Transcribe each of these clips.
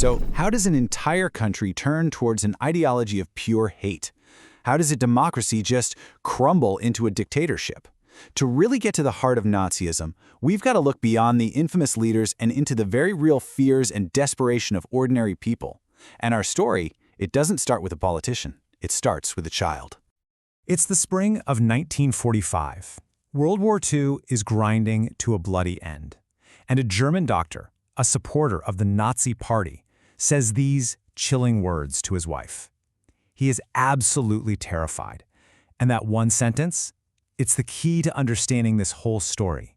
So, how does an entire country turn towards an ideology of pure hate? How does a democracy just crumble into a dictatorship? To really get to the heart of Nazism, we've got to look beyond the infamous leaders and into the very real fears and desperation of ordinary people. And our story, it doesn't start with a politician. It starts with a child. It's the spring of 1945. World War II is grinding to a bloody end. And a German doctor, a supporter of the Nazi Party, says these chilling words to his wife. He is absolutely terrified. And that one sentence, it's the key to understanding this whole story.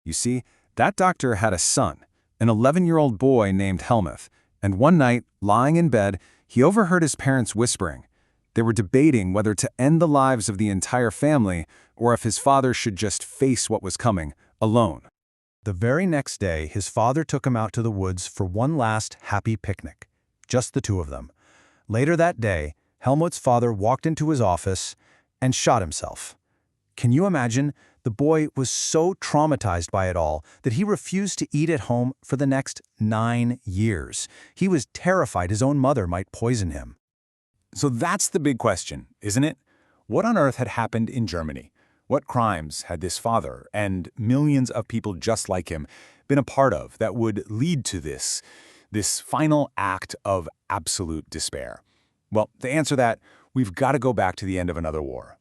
You see, that doctor had a son, an 11-year-old boy named Helmuth, and one night, lying in bed, he overheard his parents whispering. They were debating whether to end the lives of the entire family or if his father should just face what was coming, alone. The very next day, his father took him out to the woods for one last happy picnic, just the two of them. Later that day, Helmut's father walked into his office and shot himself. Can you imagine? The boy was so traumatized by it all that he refused to eat at home for the next 9 years. He was terrified his own mother might poison him. So that's the big question, isn't it? What on earth had happened in Germany? What crimes had this father and millions of people just like him been a part of that would lead to this final act of absolute despair? Well, to answer that, we've got to go back to the end of another war.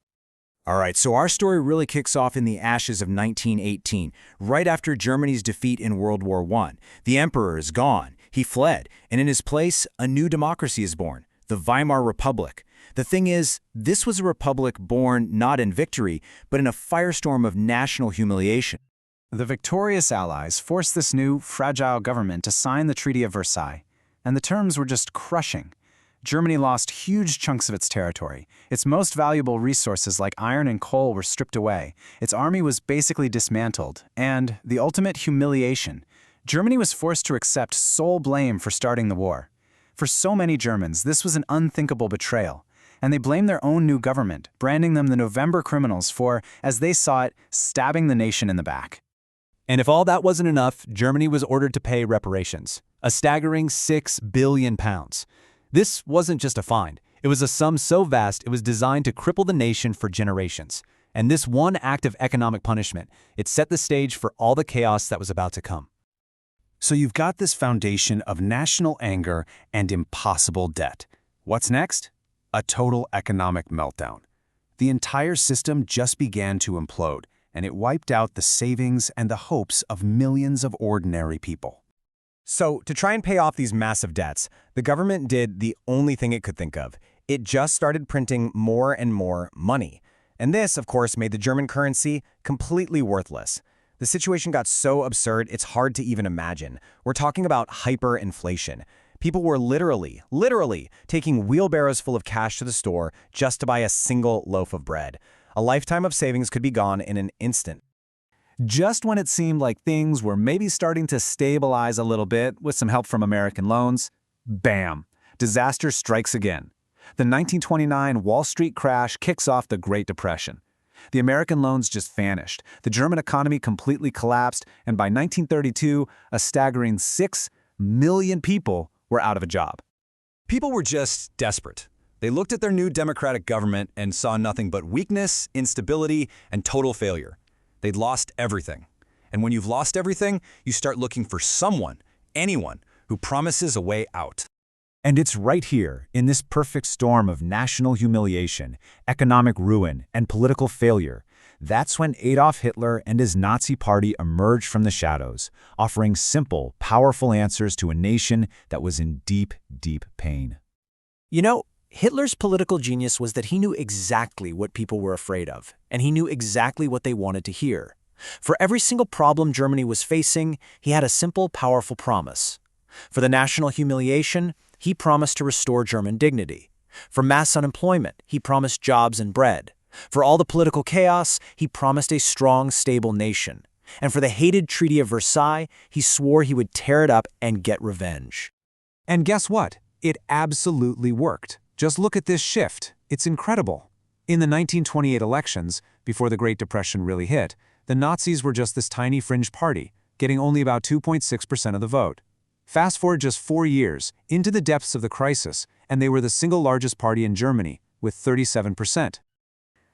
All right, so our story really kicks off in the ashes of 1918, right after Germany's defeat in World War I. The emperor is gone. He fled, and in his place, a new democracy is born, the Weimar Republic. The thing is, this was a republic born not in victory, but in a firestorm of national humiliation. The victorious Allies forced this new, fragile government to sign the Treaty of Versailles, and the terms were just crushing. Germany lost huge chunks of its territory. Its most valuable resources like iron and coal were stripped away. Its army was basically dismantled. And the ultimate humiliation, Germany was forced to accept sole blame for starting the war. For so many Germans, this was an unthinkable betrayal. And they blamed their own new government, branding them the November criminals for, as they saw it, stabbing the nation in the back. And if all that wasn't enough, Germany was ordered to pay reparations, a staggering £6 billion. This wasn't just a find. It was a sum so vast it was designed to cripple the nation for generations. And this one act of economic punishment, it set the stage for all the chaos that was about to come. So you've got this foundation of national anger and impossible debt. What's next? A total economic meltdown. The entire system just began to implode, and it wiped out the savings and the hopes of millions of ordinary people. So, to try and pay off these massive debts, the government did the only thing it could think of. It just started printing more and more money. And this, of course, made the German currency completely worthless. The situation got so absurd, it's hard to even imagine. We're talking about hyperinflation. People were literally taking wheelbarrows full of cash to the store just to buy a single loaf of bread. A lifetime of savings could be gone in an instant. Just when it seemed like things were maybe starting to stabilize a little bit with some help from American loans, bam, disaster strikes again. The 1929 Wall Street crash kicks off the Great Depression. The American loans just vanished, the German economy completely collapsed, and by 1932, a staggering 6 million people were out of a job. People were just desperate. They looked at their new democratic government and saw nothing but weakness, instability, and total failure. They'd lost everything. And when you've lost everything, you start looking for someone, anyone, who promises a way out. And it's right here, in this perfect storm of national humiliation, economic ruin, and political failure, that's when Adolf Hitler and his Nazi party emerged from the shadows, offering simple, powerful answers to a nation that was in deep, deep pain. You know, Hitler's political genius was that he knew exactly what people were afraid of, and he knew exactly what they wanted to hear. For every single problem Germany was facing, he had a simple, powerful promise. For the national humiliation, he promised to restore German dignity. For mass unemployment, he promised jobs and bread. For all the political chaos, he promised a strong, stable nation. And for the hated Treaty of Versailles, he swore he would tear it up and get revenge. And guess what? It absolutely worked. Just look at this shift. It's incredible. In the 1928 elections, before the Great Depression really hit, the Nazis were just this tiny fringe party, getting only about 2.6% of the vote. Fast forward just 4 years, into the depths of the crisis, and they were the single largest party in Germany, with 37%.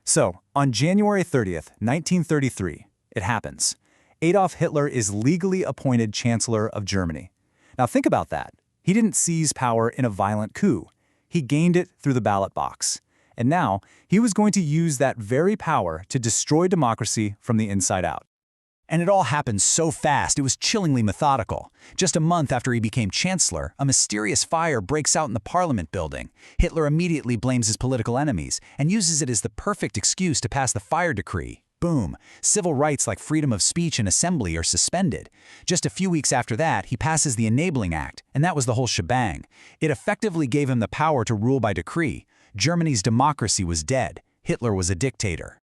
So, on January 30th, 1933, it happens. Adolf Hitler is legally appointed Chancellor of Germany. Now think about that. He didn't seize power in a violent coup. He gained it through the ballot box. And now, he was going to use that very power to destroy democracy from the inside out. And it all happened so fast, it was chillingly methodical. Just a month after he became chancellor, a mysterious fire breaks out in the parliament building. Hitler immediately blames his political enemies and uses it as the perfect excuse to pass the fire decree. Boom. Civil rights like freedom of speech and assembly are suspended. Just a few weeks after that, he passes the Enabling Act, and that was the whole shebang. It effectively gave him the power to rule by decree. Germany's democracy was dead. Hitler was a dictator.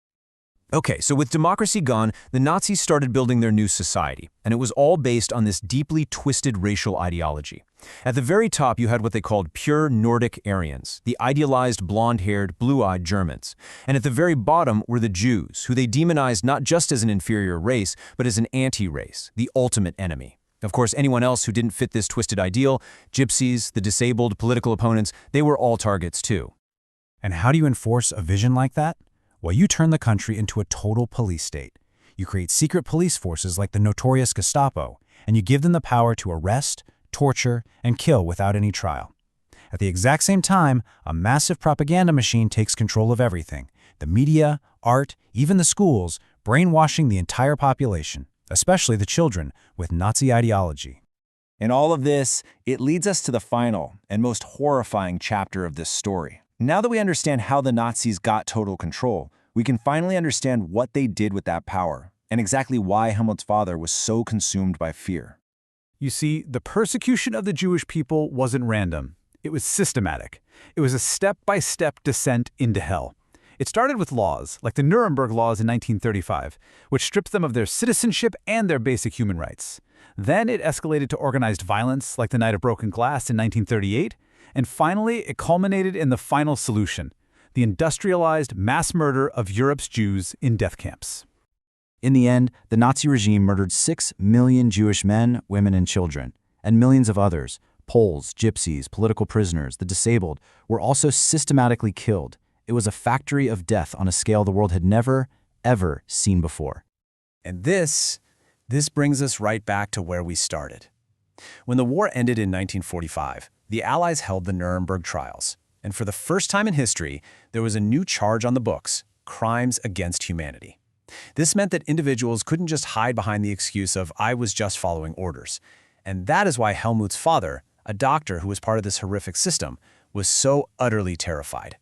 Okay, so with democracy gone, the Nazis started building their new society, and it was all based on this deeply twisted racial ideology. At the very top, you had what they called pure Nordic Aryans, the idealized blonde-haired, blue-eyed Germans. And at the very bottom were the Jews, who they demonized not just as an inferior race, but as an anti-race, the ultimate enemy. Of course, anyone else who didn't fit this twisted ideal, gypsies, the disabled, political opponents, they were all targets too. And how do you enforce a vision like that? Well, you turn the country into a total police state. You create secret police forces like the notorious Gestapo, and you give them the power to arrest, torture, and kill without any trial. At the exact same time, a massive propaganda machine takes control of everything. The media, art, even the schools, brainwashing the entire population, especially the children, with Nazi ideology. In all of this, it leads us to the final and most horrifying chapter of this story. Now that we understand how the Nazis got total control, we can finally understand what they did with that power and exactly why Helmut's father was so consumed by fear. You see, the persecution of the Jewish people wasn't random. It was systematic. It was a step-by-step descent into hell. It started with laws, like the Nuremberg laws in 1935, which stripped them of their citizenship and their basic human rights. Then it escalated to organized violence, like the Night of Broken Glass in 1938, and finally, it culminated in the final solution, the industrialized mass murder of Europe's Jews in death camps. In the end, the Nazi regime murdered 6 million Jewish men, women, and children, and millions of others, Poles, gypsies, political prisoners, the disabled, were also systematically killed. It was a factory of death on a scale the world had never, ever seen before. And this brings us right back to where we started. When the war ended in 1945, the Allies held the Nuremberg trials, and for the first time in history, there was a new charge on the books: crimes against humanity. This meant that individuals couldn't just hide behind the excuse of, "I was just following orders." And that is why Helmut's father, a doctor who was part of this horrific system, was so utterly terrified.